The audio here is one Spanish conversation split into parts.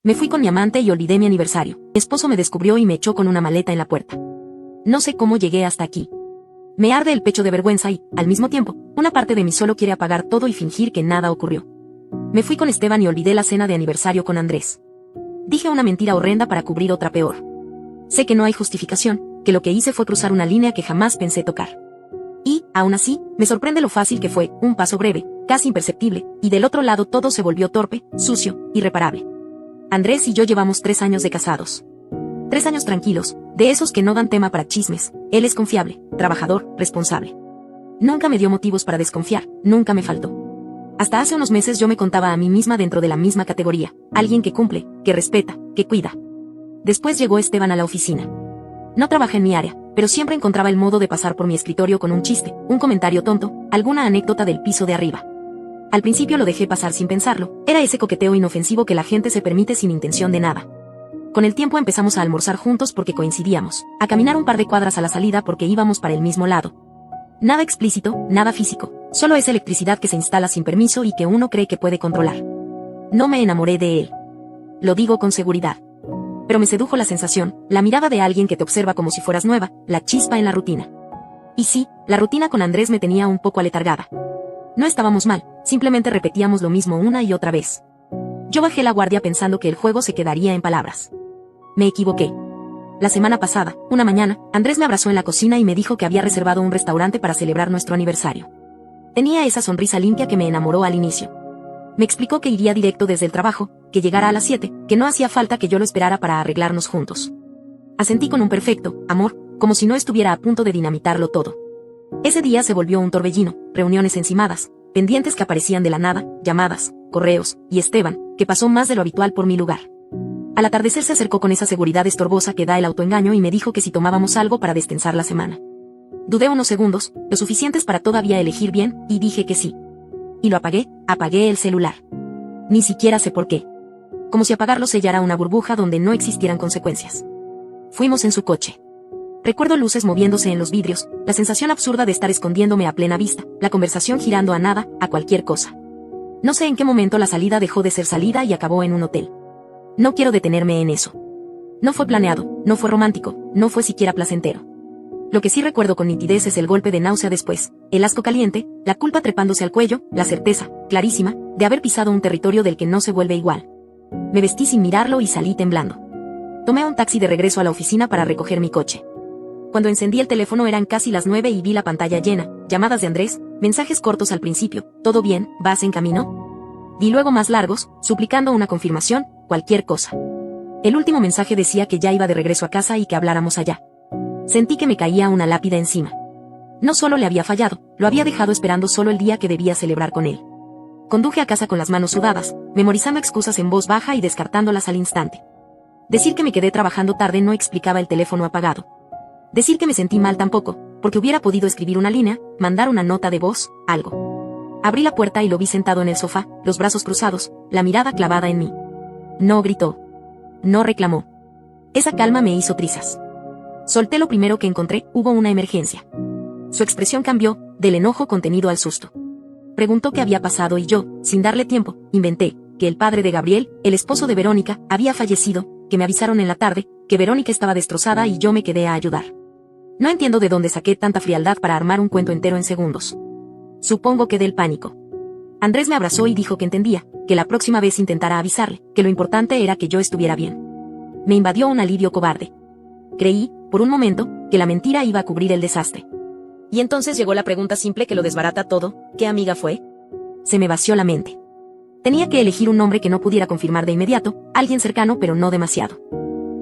Me fui con mi amante y olvidé mi aniversario. Mi esposo me descubrió y me echó con una maleta en la puerta. No sé cómo llegué hasta aquí. Me arde el pecho de vergüenza y, al mismo tiempo, una parte de mí solo quiere apagar todo y fingir que nada ocurrió. Me fui con Esteban y olvidé la cena de aniversario con Andrés. Dije una mentira horrenda para cubrir otra peor. Sé que no hay justificación, que lo que hice fue cruzar una línea que jamás pensé tocar. Y, aún así, me sorprende lo fácil que fue, un paso breve, casi imperceptible, y del otro lado todo se volvió torpe, sucio, irreparable. Andrés y yo llevamos 3 años de casados. 3 años tranquilos, de esos que no dan tema para chismes. Él es confiable, trabajador, responsable. Nunca me dio motivos para desconfiar, nunca me faltó. Hasta hace unos meses yo me contaba a mí misma dentro de la misma categoría, alguien que cumple, que respeta, que cuida. Después llegó Esteban a la oficina. No trabaja en mi área, pero siempre encontraba el modo de pasar por mi escritorio con un chiste, un comentario tonto, alguna anécdota del piso de arriba. Al principio lo dejé pasar sin pensarlo, era ese coqueteo inofensivo que la gente se permite sin intención de nada. Con el tiempo empezamos a almorzar juntos porque coincidíamos, a caminar un par de cuadras a la salida porque íbamos para el mismo lado. Nada explícito, nada físico, solo esa electricidad que se instala sin permiso y que uno cree que puede controlar. No me enamoré de él. Lo digo con seguridad. Pero me sedujo la sensación, la mirada de alguien que te observa como si fueras nueva, la chispa en la rutina. Y sí, la rutina con Andrés me tenía un poco aletargada. No estábamos mal, simplemente repetíamos lo mismo una y otra vez. Yo bajé la guardia pensando que el juego se quedaría en palabras. Me equivoqué. La semana pasada, una mañana, Andrés me abrazó en la cocina y me dijo que había reservado un restaurante para celebrar nuestro aniversario. Tenía esa sonrisa limpia que me enamoró al inicio. Me explicó que iría directo desde el trabajo, que llegara a las 7, que no hacía falta que yo lo esperara para arreglarnos juntos. Asentí con un perfecto, amor, como si no estuviera a punto de dinamitarlo todo. Ese día se volvió un torbellino, reuniones encimadas, pendientes que aparecían de la nada, llamadas, correos, y Esteban, que pasó más de lo habitual por mi lugar. Al atardecer se acercó con esa seguridad estorbosa que da el autoengaño y me dijo que si tomábamos algo para destensar la semana. Dudé unos segundos, lo suficientes para todavía elegir bien, y dije que sí. Y lo apagué el celular. Ni siquiera sé por qué. Como si apagarlo sellara una burbuja donde no existieran consecuencias. Fuimos en su coche. Recuerdo luces moviéndose en los vidrios, la sensación absurda de estar escondiéndome a plena vista, la conversación girando a nada, a cualquier cosa. No sé en qué momento la salida dejó de ser salida y acabó en un hotel. No quiero detenerme en eso. No fue planeado, no fue romántico, no fue siquiera placentero. Lo que sí recuerdo con nitidez es el golpe de náusea después, el asco caliente, la culpa trepándose al cuello, la certeza, clarísima, de haber pisado un territorio del que no se vuelve igual. Me vestí sin mirarlo y salí temblando. Tomé un taxi de regreso a la oficina para recoger mi coche. Cuando encendí el teléfono eran casi las 9 y vi la pantalla llena, llamadas de Andrés, mensajes cortos al principio, ¿todo bien? ¿Vas en camino? Y luego más largos, suplicando una confirmación, cualquier cosa. El último mensaje decía que ya iba de regreso a casa y que habláramos allá. Sentí que me caía una lápida encima. No solo le había fallado, lo había dejado esperando solo el día que debía celebrar con él. Conduje a casa con las manos sudadas, memorizando excusas en voz baja y descartándolas al instante. Decir que me quedé trabajando tarde no explicaba el teléfono apagado. Decir que me sentí mal tampoco, porque hubiera podido escribir una línea, mandar una nota de voz, algo. Abrí la puerta y lo vi sentado en el sofá, los brazos cruzados, la mirada clavada en mí. No gritó. No reclamó. Esa calma me hizo trizas. Solté lo primero que encontré, hubo una emergencia. Su expresión cambió, del enojo contenido al susto. Preguntó qué había pasado y yo, sin darle tiempo, inventé, que el padre de Gabriel, el esposo de Verónica, había fallecido, que me avisaron en la tarde, que Verónica estaba destrozada y yo me quedé a ayudar. No entiendo de dónde saqué tanta frialdad para armar un cuento entero en segundos. Supongo que del pánico. Andrés me abrazó y dijo que entendía, que la próxima vez intentara avisarle, que lo importante era que yo estuviera bien. Me invadió un alivio cobarde. Creí, por un momento, que la mentira iba a cubrir el desastre. Y entonces llegó la pregunta simple que lo desbarata todo, ¿qué amiga fue? Se me vació la mente. Tenía que elegir un nombre que no pudiera confirmar de inmediato, alguien cercano pero no demasiado.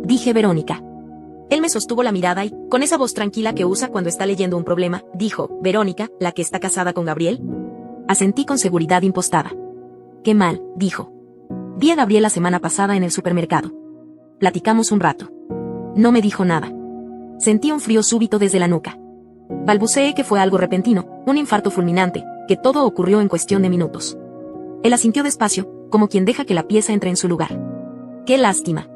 Dije Verónica. Él me sostuvo la mirada y, con esa voz tranquila que usa cuando está leyendo un problema, dijo, ¿Verónica, la que está casada con Gabriel? Asentí con seguridad impostada. Qué mal, dijo. Vi a Gabriel la semana pasada en el supermercado. Platicamos un rato. No me dijo nada. Sentí un frío súbito desde la nuca. Balbuceé que fue algo repentino, un infarto fulminante, que todo ocurrió en cuestión de minutos. Él asintió despacio, como quien deja que la pieza entre en su lugar. ¡Qué lástima!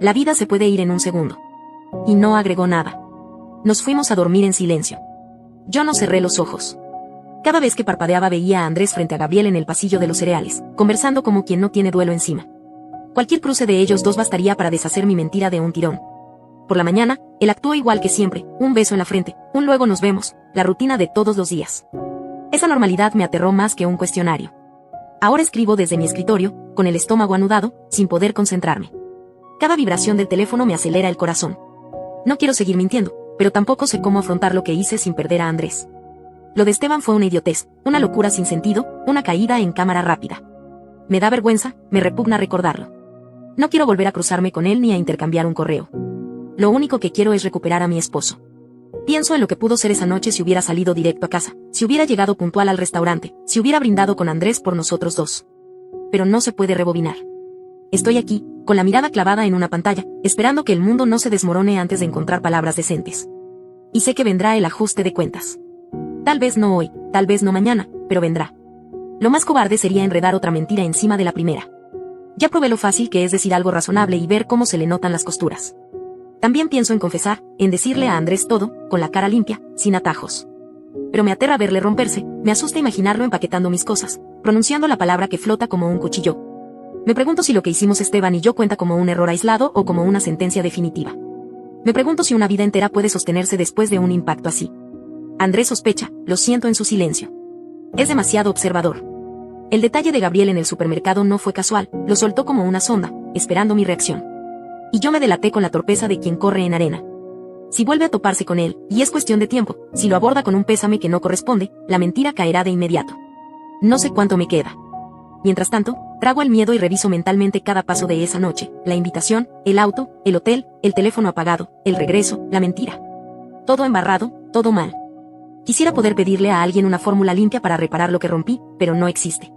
La vida se puede ir en un segundo. Y no agregó nada. Nos fuimos a dormir en silencio. Yo no cerré los ojos. Cada vez que parpadeaba veía a Andrés frente a Gabriel en el pasillo de los cereales, conversando como quien no tiene duelo encima. Cualquier cruce de ellos dos bastaría para deshacer mi mentira de un tirón. Por la mañana, él actuó igual que siempre, un beso en la frente, un luego nos vemos, la rutina de todos los días. Esa normalidad me aterró más que un cuestionario. Ahora escribo desde mi escritorio, con el estómago anudado, sin poder concentrarme. Cada vibración del teléfono me acelera el corazón. No quiero seguir mintiendo, pero tampoco sé cómo afrontar lo que hice sin perder a Andrés. Lo de Esteban fue una idiotez, una locura sin sentido, una caída en cámara rápida. Me da vergüenza, me repugna recordarlo. No quiero volver a cruzarme con él ni a intercambiar un correo. Lo único que quiero es recuperar a mi esposo. Pienso en lo que pudo ser esa noche si hubiera salido directo a casa, si hubiera llegado puntual al restaurante, si hubiera brindado con Andrés por nosotros dos. Pero no se puede rebobinar. Estoy aquí, con la mirada clavada en una pantalla, esperando que el mundo no se desmorone antes de encontrar palabras decentes. Y sé que vendrá el ajuste de cuentas. Tal vez no hoy, tal vez no mañana, pero vendrá. Lo más cobarde sería enredar otra mentira encima de la primera. Ya probé lo fácil que es decir algo razonable y ver cómo se le notan las costuras. También pienso en confesar, en decirle a Andrés todo, con la cara limpia, sin atajos. Pero me aterra verle romperse, me asusta imaginarlo empaquetando mis cosas, pronunciando la palabra que flota como un cuchillo. Me pregunto si lo que hicimos Esteban y yo cuenta como un error aislado o como una sentencia definitiva. Me pregunto si una vida entera puede sostenerse después de un impacto así. Andrés sospecha, lo siento en su silencio. Es demasiado observador. El detalle de Gabriel en el supermercado no fue casual, lo soltó como una sonda, esperando mi reacción. Y yo me delaté con la torpeza de quien corre en arena. Si vuelve a toparse con él, y es cuestión de tiempo, si lo aborda con un pésame que no corresponde, la mentira caerá de inmediato. No sé cuánto me queda. Mientras tanto, trago el miedo y reviso mentalmente cada paso de esa noche, la invitación, el auto, el hotel, el teléfono apagado, el regreso, la mentira. Todo embarrado, todo mal. Quisiera poder pedirle a alguien una fórmula limpia para reparar lo que rompí, pero no existe.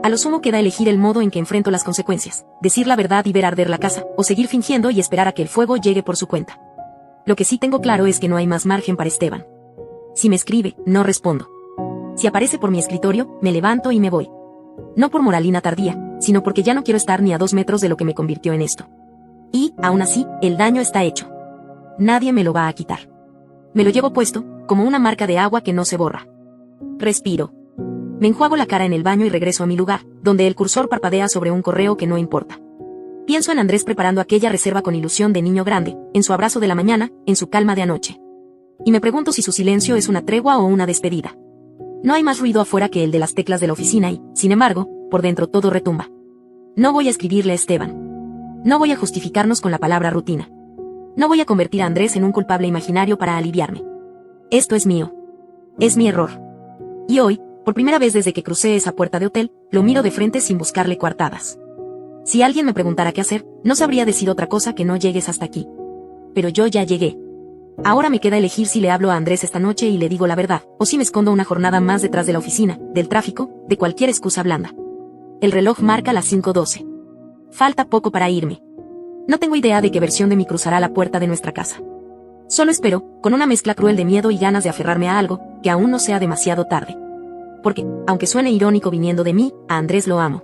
A lo sumo queda elegir el modo en que enfrento las consecuencias, decir la verdad y ver arder la casa, o seguir fingiendo y esperar a que el fuego llegue por su cuenta. Lo que sí tengo claro es que no hay más margen para Esteban. Si me escribe, no respondo. Si aparece por mi escritorio, me levanto y me voy. No por moralina tardía, sino porque ya no quiero estar ni a 2 metros de lo que me convirtió en esto. Y, aún así, el daño está hecho. Nadie me lo va a quitar. Me lo llevo puesto, como una marca de agua que no se borra. Respiro. Me enjuago la cara en el baño y regreso a mi lugar, donde el cursor parpadea sobre un correo que no importa. Pienso en Andrés preparando aquella reserva con ilusión de niño grande, en su abrazo de la mañana, en su calma de anoche. Y me pregunto si su silencio es una tregua o una despedida. No hay más ruido afuera que el de las teclas de la oficina y, sin embargo, por dentro todo retumba. No voy a escribirle a Esteban. No voy a justificarnos con la palabra rutina. No voy a convertir a Andrés en un culpable imaginario para aliviarme. Esto es mío. Es mi error. Y hoy, por primera vez desde que crucé esa puerta de hotel, lo miro de frente sin buscarle coartadas. Si alguien me preguntara qué hacer, no sabría decir otra cosa que no llegues hasta aquí. Pero yo ya llegué. Ahora me queda elegir si le hablo a Andrés esta noche y le digo la verdad, o si me escondo una jornada más detrás de la oficina, del tráfico, de cualquier excusa blanda. El reloj marca las 5:12. Falta poco para irme. No tengo idea de qué versión de mí cruzará la puerta de nuestra casa. Solo espero, con una mezcla cruel de miedo y ganas de aferrarme a algo, que aún no sea demasiado tarde. Porque, aunque suene irónico viniendo de mí, a Andrés lo amo.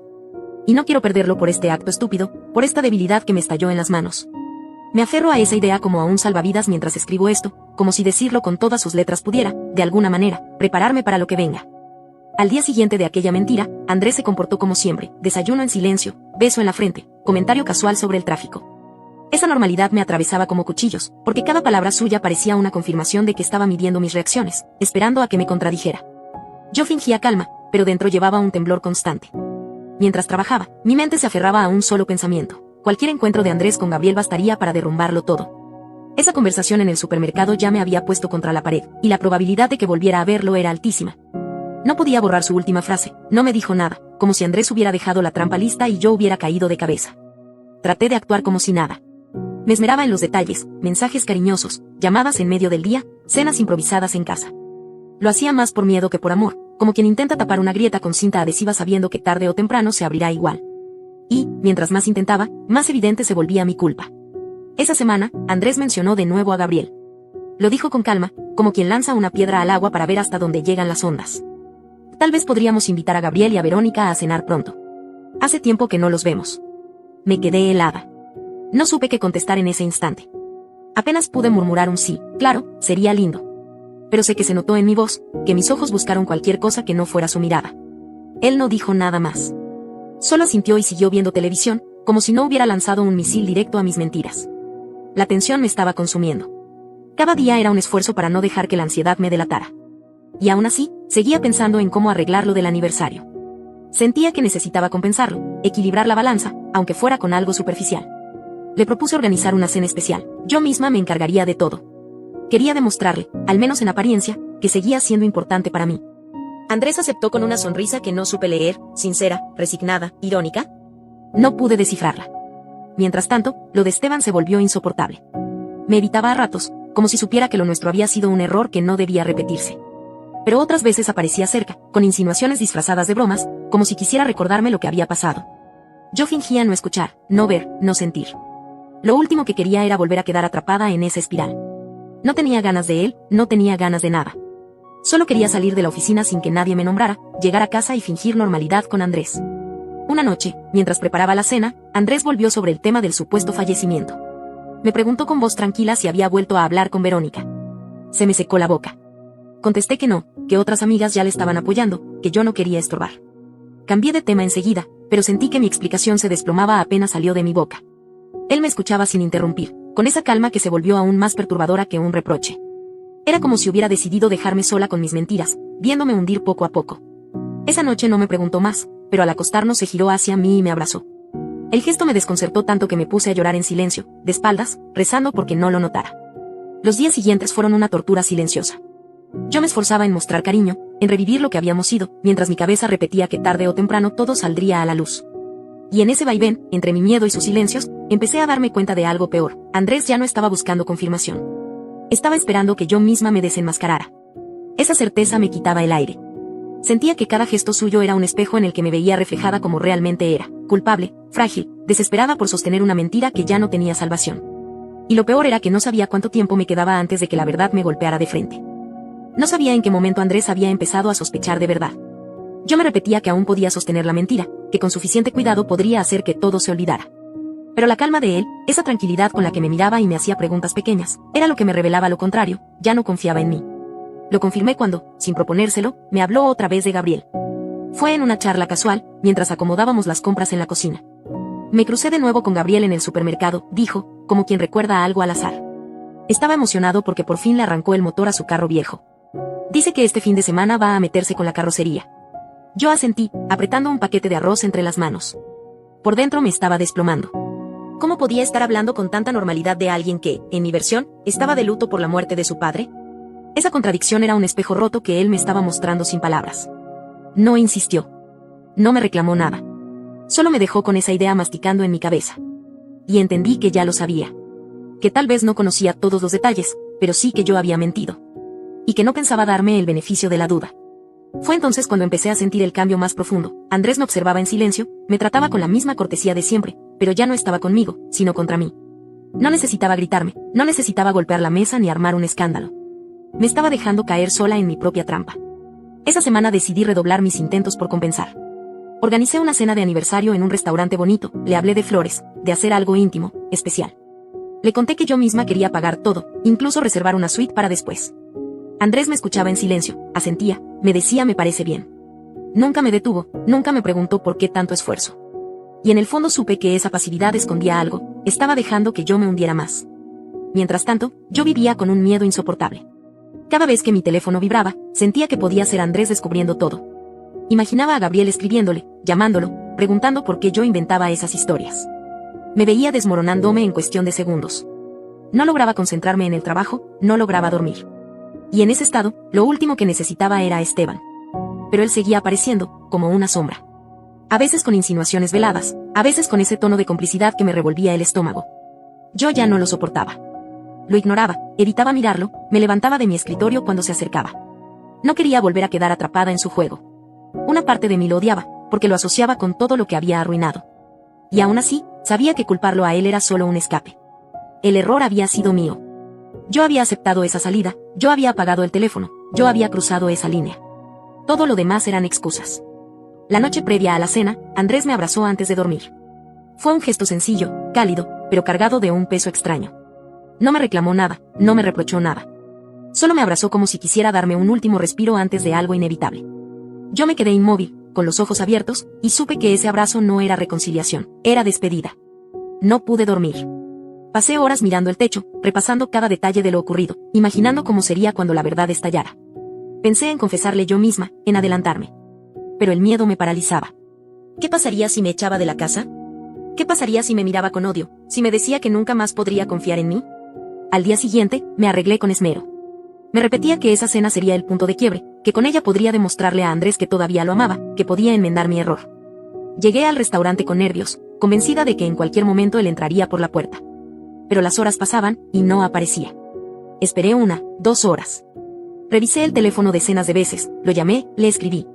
Y no quiero perderlo por este acto estúpido, por esta debilidad que me estalló en las manos. Me aferro a esa idea como a un salvavidas mientras escribo esto, como si decirlo con todas sus letras pudiera, de alguna manera, prepararme para lo que venga. Al día siguiente de aquella mentira, Andrés se comportó como siempre, desayuno en silencio, beso en la frente, comentario casual sobre el tráfico. Esa normalidad me atravesaba como cuchillos, porque cada palabra suya parecía una confirmación de que estaba midiendo mis reacciones, esperando a que me contradijera. Yo fingía calma, pero dentro llevaba un temblor constante. Mientras trabajaba, mi mente se aferraba a un solo pensamiento. Cualquier encuentro de Andrés con Gabriel bastaría para derrumbarlo todo. Esa conversación en el supermercado ya me había puesto contra la pared, y la probabilidad de que volviera a verlo era altísima. No podía borrar su última frase, no me dijo nada, como si Andrés hubiera dejado la trampa lista y yo hubiera caído de cabeza. Traté de actuar como si nada. Me esmeraba en los detalles, mensajes cariñosos, llamadas en medio del día, cenas improvisadas en casa. Lo hacía más por miedo que por amor, como quien intenta tapar una grieta con cinta adhesiva sabiendo que tarde o temprano se abrirá igual. Y, mientras más intentaba, más evidente se volvía mi culpa. Esa semana, Andrés mencionó de nuevo a Gabriel. Lo dijo con calma, como quien lanza una piedra al agua para ver hasta dónde llegan las ondas. Tal vez podríamos invitar a Gabriel y a Verónica a cenar pronto. Hace tiempo que no los vemos. Me quedé helada. No supe qué contestar en ese instante. Apenas pude murmurar un sí, claro, sería lindo. Pero sé que se notó en mi voz, que mis ojos buscaron cualquier cosa que no fuera su mirada. Él no dijo nada más. Solo asintió y siguió viendo televisión, como si no hubiera lanzado un misil directo a mis mentiras. La tensión me estaba consumiendo. Cada día era un esfuerzo para no dejar que la ansiedad me delatara. Y aún así, seguía pensando en cómo arreglar lo del aniversario. Sentía que necesitaba compensarlo, equilibrar la balanza, aunque fuera con algo superficial. Le propuse organizar una cena especial. Yo misma me encargaría de todo. Quería demostrarle, al menos en apariencia, que seguía siendo importante para mí. Andrés aceptó con una sonrisa que no supe leer, sincera, resignada, irónica. No pude descifrarla. Mientras tanto, lo de Esteban se volvió insoportable. Me evitaba a ratos, como si supiera que lo nuestro había sido un error que no debía repetirse. Pero otras veces aparecía cerca, con insinuaciones disfrazadas de bromas, como si quisiera recordarme lo que había pasado. Yo fingía no escuchar, no ver, no sentir. Lo último que quería era volver a quedar atrapada en esa espiral. No tenía ganas de él, no tenía ganas de nada. Solo quería salir de la oficina sin que nadie me nombrara, llegar a casa y fingir normalidad con Andrés. Una noche, mientras preparaba la cena, Andrés volvió sobre el tema del supuesto fallecimiento. Me preguntó con voz tranquila si había vuelto a hablar con Verónica. Se me secó la boca. Contesté que no, que otras amigas ya le estaban apoyando, que yo no quería estorbar. Cambié de tema enseguida, pero sentí que mi explicación se desplomaba apenas salió de mi boca. Él me escuchaba sin interrumpir, con esa calma que se volvió aún más perturbadora que un reproche. Era como si hubiera decidido dejarme sola con mis mentiras, viéndome hundir poco a poco. Esa noche no me preguntó más, pero al acostarnos se giró hacia mí y me abrazó. El gesto me desconcertó tanto que me puse a llorar en silencio, de espaldas, rezando porque no lo notara. Los días siguientes fueron una tortura silenciosa. Yo me esforzaba en mostrar cariño, en revivir lo que habíamos sido, mientras mi cabeza repetía que tarde o temprano todo saldría a la luz. Y en ese vaivén, entre mi miedo y sus silencios, empecé a darme cuenta de algo peor. Andrés ya no estaba buscando confirmación. Estaba esperando que yo misma me desenmascarara. Esa certeza me quitaba el aire. Sentía que cada gesto suyo era un espejo en el que me veía reflejada como realmente era, culpable, frágil, desesperada por sostener una mentira que ya no tenía salvación. Y lo peor era que no sabía cuánto tiempo me quedaba antes de que la verdad me golpeara de frente. No sabía en qué momento Andrés había empezado a sospechar de verdad. Yo me repetía que aún podía sostener la mentira, que con suficiente cuidado podría hacer que todo se olvidara. Pero la calma de él, esa tranquilidad con la que me miraba y me hacía preguntas pequeñas, era lo que me revelaba lo contrario, ya no confiaba en mí. Lo confirmé cuando, sin proponérselo, me habló otra vez de Gabriel. Fue en una charla casual, mientras acomodábamos las compras en la cocina. Me crucé de nuevo con Gabriel en el supermercado, dijo, como quien recuerda algo al azar. Estaba emocionado porque por fin le arrancó el motor a su carro viejo. Dice que este fin de semana va a meterse con la carrocería. Yo asentí, apretando un paquete de arroz entre las manos. Por dentro me estaba desplomando. ¿Cómo podía estar hablando con tanta normalidad de alguien que, en mi versión, estaba de luto por la muerte de su padre? Esa contradicción era un espejo roto que él me estaba mostrando sin palabras. No insistió. No me reclamó nada. Solo me dejó con esa idea masticando en mi cabeza. Y entendí que ya lo sabía. Que tal vez no conocía todos los detalles, pero sí que yo había mentido. Y que no pensaba darme el beneficio de la duda. Fue entonces cuando empecé a sentir el cambio más profundo. Andrés me observaba en silencio, me trataba con la misma cortesía de siempre, pero ya no estaba conmigo, sino contra mí. No necesitaba gritarme, no necesitaba golpear la mesa ni armar un escándalo. Me estaba dejando caer sola en mi propia trampa. Esa semana decidí redoblar mis intentos por compensar. Organicé una cena de aniversario en un restaurante bonito, le hablé de flores, de hacer algo íntimo, especial. Le conté que yo misma quería pagar todo, incluso reservar una suite para después. Andrés me escuchaba en silencio, asentía, me decía me parece bien. Nunca me detuvo, nunca me preguntó por qué tanto esfuerzo. Y en el fondo supe que esa pasividad escondía algo, estaba dejando que yo me hundiera más. Mientras tanto, yo vivía con un miedo insoportable. Cada vez que mi teléfono vibraba, sentía que podía ser Andrés descubriendo todo. Imaginaba a Gabriel escribiéndole, llamándolo, preguntando por qué yo inventaba esas historias. Me veía desmoronándome en cuestión de segundos. No lograba concentrarme en el trabajo, no lograba dormir. Y en ese estado, lo último que necesitaba era a Esteban. Pero él seguía apareciendo, como una sombra. A veces con insinuaciones veladas, a veces con ese tono de complicidad que me revolvía el estómago. Yo ya no lo soportaba. Lo ignoraba, evitaba mirarlo, me levantaba de mi escritorio cuando se acercaba. No quería volver a quedar atrapada en su juego. Una parte de mí lo odiaba, porque lo asociaba con todo lo que había arruinado. Y aún así, sabía que culparlo a él era solo un escape. El error había sido mío. Yo había aceptado esa salida, yo había apagado el teléfono, yo había cruzado esa línea. Todo lo demás eran excusas. La noche previa a la cena, Andrés me abrazó antes de dormir. Fue un gesto sencillo, cálido, pero cargado de un peso extraño. No me reclamó nada, no me reprochó nada. Solo me abrazó como si quisiera darme un último respiro antes de algo inevitable. Yo me quedé inmóvil, con los ojos abiertos, y supe que ese abrazo no era reconciliación, era despedida. No pude dormir. Pasé horas mirando el techo, repasando cada detalle de lo ocurrido, imaginando cómo sería cuando la verdad estallara. Pensé en confesarle yo misma, en adelantarme. Pero el miedo me paralizaba. ¿Qué pasaría si me echaba de la casa? ¿Qué pasaría si me miraba con odio, si me decía que nunca más podría confiar en mí? Al día siguiente, me arreglé con esmero. Me repetía que esa cena sería el punto de quiebre, que con ella podría demostrarle a Andrés que todavía lo amaba, que podía enmendar mi error. Llegué al restaurante con nervios, convencida de que en cualquier momento él entraría por la puerta. Pero las horas pasaban, y no aparecía. Esperé 2 horas. Revisé el teléfono decenas de veces, lo llamé, le escribí.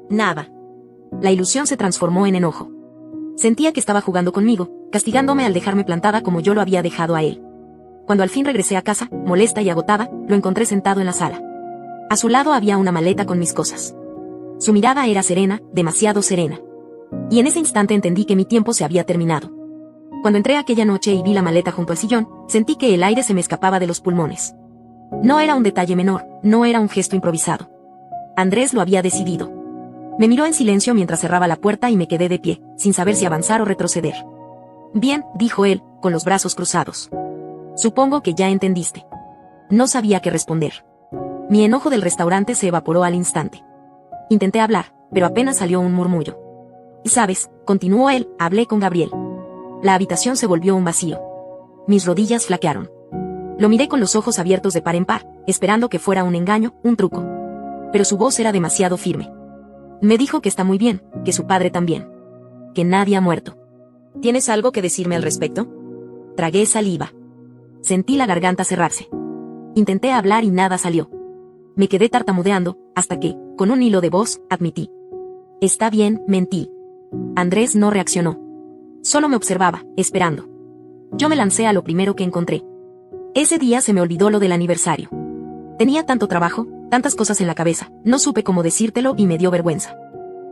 Nada. La ilusión se transformó en enojo. Sentía que estaba jugando conmigo, castigándome al dejarme plantada como yo lo había dejado a él. Cuando al fin regresé a casa, molesta y agotada, lo encontré sentado en la sala. A su lado había una maleta con mis cosas. Su mirada era serena, demasiado serena. Y en ese instante entendí que mi tiempo se había terminado. Cuando entré aquella noche y vi la maleta junto al sillón, sentí que el aire se me escapaba de los pulmones. No era un detalle menor, no era un gesto improvisado. Andrés lo había decidido. Me miró en silencio mientras cerraba la puerta y me quedé de pie, sin saber si avanzar o retroceder. Bien, dijo él, con los brazos cruzados. Supongo que ya entendiste. No sabía qué responder. Mi enojo del restaurante se evaporó al instante. Intenté hablar, pero apenas salió un murmullo. Y sabes, continuó él, hablé con Gabriel. La habitación se volvió un vacío. Mis rodillas flaquearon. Lo miré con los ojos abiertos de par en par, esperando que fuera un engaño, un truco. Pero su voz era demasiado firme. Me dijo que está muy bien, que su padre también. Que nadie ha muerto. ¿Tienes algo que decirme al respecto? Tragué saliva. Sentí la garganta cerrarse. Intenté hablar y nada salió. Me quedé tartamudeando, hasta que, con un hilo de voz, admití. Está bien, mentí. Andrés no reaccionó. Solo me observaba, esperando. Yo me lancé a lo primero que encontré. Ese día se me olvidó lo del aniversario. Tenía tanto trabajo, tantas cosas en la cabeza, no supe cómo decírtelo y me dio vergüenza.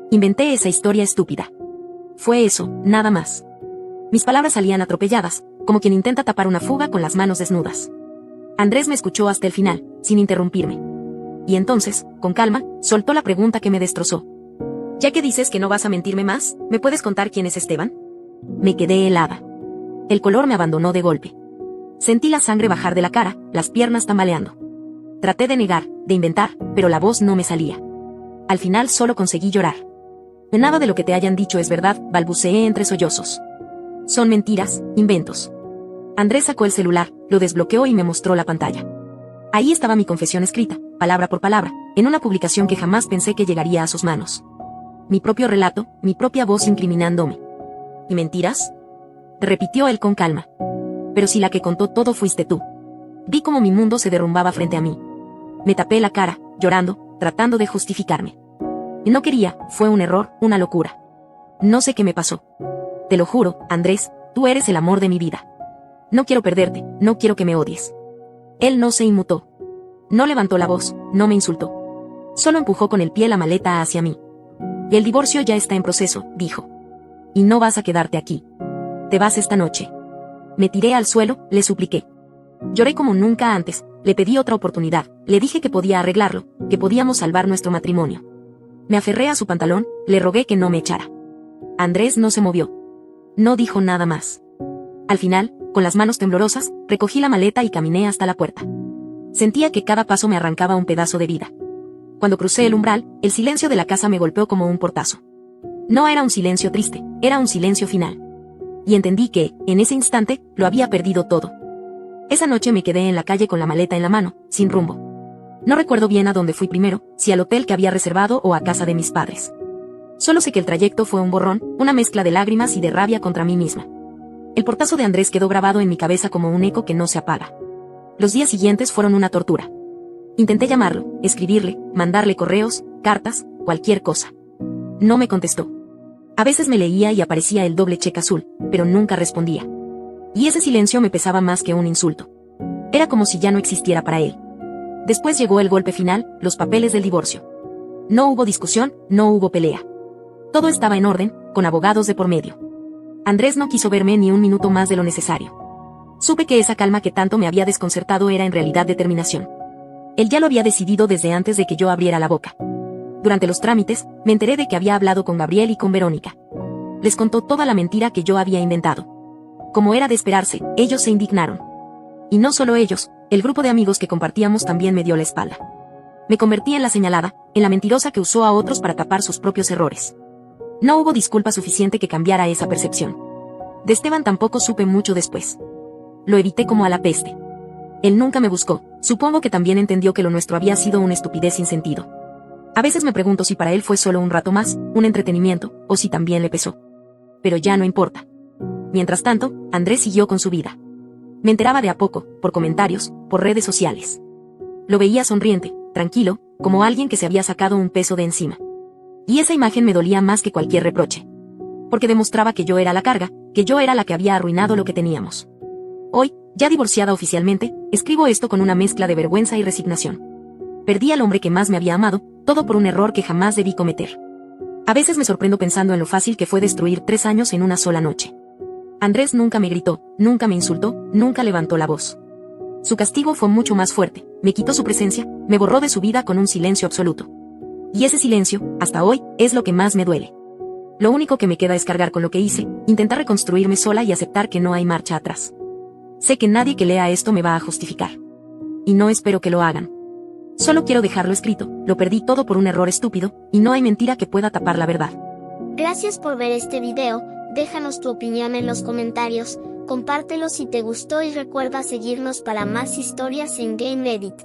Inventé esa historia estúpida. Fue eso, nada más. Mis palabras salían atropelladas, como quien intenta tapar una fuga con las manos desnudas. Andrés me escuchó hasta el final, sin interrumpirme. Y entonces, con calma, soltó la pregunta que me destrozó. Ya que dices que no vas a mentirme más, ¿me puedes contar quién es Esteban? Me quedé helada. El color me abandonó de golpe. Sentí la sangre bajar de la cara, las piernas tambaleando. Traté de negar, de inventar, pero la voz no me salía. Al final solo conseguí llorar. Nada de lo que te hayan dicho es verdad, balbuceé entre sollozos. Son mentiras, inventos. Andrés sacó el celular, lo desbloqueó y me mostró la pantalla. Ahí estaba mi confesión escrita, palabra por palabra, en una publicación que jamás pensé que llegaría a sus manos. Mi propio relato, mi propia voz incriminándome. ¿Y mentiras? Repitió él con calma. Pero si la que contó todo fuiste tú. Vi cómo mi mundo se derrumbaba frente a mí. Me tapé la cara, llorando, tratando de justificarme. No quería, fue un error, una locura. No sé qué me pasó. Te lo juro, Andrés, tú eres el amor de mi vida. No quiero perderte, no quiero que me odies. Él no se inmutó. No levantó la voz, no me insultó. Solo empujó con el pie la maleta hacia mí. El divorcio ya está en proceso, dijo. Y no vas a quedarte aquí. Te vas esta noche. Me tiré al suelo, le supliqué. Lloré como nunca antes, le pedí otra oportunidad, le dije que podía arreglarlo, que podíamos salvar nuestro matrimonio. Me aferré a su pantalón, le rogué que no me echara. Andrés no se movió. No dijo nada más. Al final, con las manos temblorosas, recogí la maleta y caminé hasta la puerta. Sentía que cada paso me arrancaba un pedazo de vida. Cuando crucé el umbral, el silencio de la casa me golpeó como un portazo. No era un silencio triste, era un silencio final. Y entendí que, en ese instante, lo había perdido todo. Esa noche me quedé en la calle con la maleta en la mano, sin rumbo. No recuerdo bien a dónde fui primero, si al hotel que había reservado o a casa de mis padres. Solo sé que el trayecto fue un borrón, una mezcla de lágrimas y de rabia contra mí misma. El portazo de Andrés quedó grabado en mi cabeza como un eco que no se apaga. Los días siguientes fueron una tortura. Intenté llamarlo, escribirle, mandarle correos, cartas, cualquier cosa. No me contestó. A veces me leía y aparecía el doble cheque azul, pero nunca respondía. Y ese silencio me pesaba más que un insulto. Era como si ya no existiera para él. Después llegó el golpe final, los papeles del divorcio. No hubo discusión, no hubo pelea. Todo estaba en orden, con abogados de por medio. Andrés no quiso verme ni un minuto más de lo necesario. Supe que esa calma que tanto me había desconcertado era en realidad determinación. Él ya lo había decidido desde antes de que yo abriera la boca. Durante los trámites, me enteré de que había hablado con Gabriel y con Verónica. Les contó toda la mentira que yo había inventado. Como era de esperarse, ellos se indignaron. Y no solo ellos, el grupo de amigos que compartíamos también me dio la espalda. Me convertí en la señalada, en la mentirosa que usó a otros para tapar sus propios errores. No hubo disculpa suficiente que cambiara esa percepción. De Esteban tampoco supe mucho después. Lo evité como a la peste. Él nunca me buscó, supongo que también entendió que lo nuestro había sido una estupidez sin sentido. A veces me pregunto si para él fue solo un rato más, un entretenimiento, o si también le pesó. Pero ya no importa. Mientras tanto, Andrés siguió con su vida. Me enteraba de a poco, por comentarios, por redes sociales. Lo veía sonriente, tranquilo, como alguien que se había sacado un peso de encima. Y esa imagen me dolía más que cualquier reproche. Porque demostraba que yo era la carga, que yo era la que había arruinado lo que teníamos. Hoy, ya divorciada oficialmente, escribo esto con una mezcla de vergüenza y resignación. Perdí al hombre que más me había amado, todo por un error que jamás debí cometer. A veces me sorprendo pensando en lo fácil que fue destruir 3 años en una sola noche. Andrés nunca me gritó, nunca me insultó, nunca levantó la voz. Su castigo fue mucho más fuerte, me quitó su presencia, me borró de su vida con un silencio absoluto. Y ese silencio, hasta hoy, es lo que más me duele. Lo único que me queda es cargar con lo que hice, intentar reconstruirme sola y aceptar que no hay marcha atrás. Sé que nadie que lea esto me va a justificar. Y no espero que lo hagan. Solo quiero dejarlo escrito, lo perdí todo por un error estúpido, y no hay mentira que pueda tapar la verdad. Gracias por ver este video, déjanos tu opinión en los comentarios, compártelo si te gustó y recuerda seguirnos para más historias en Game Edit.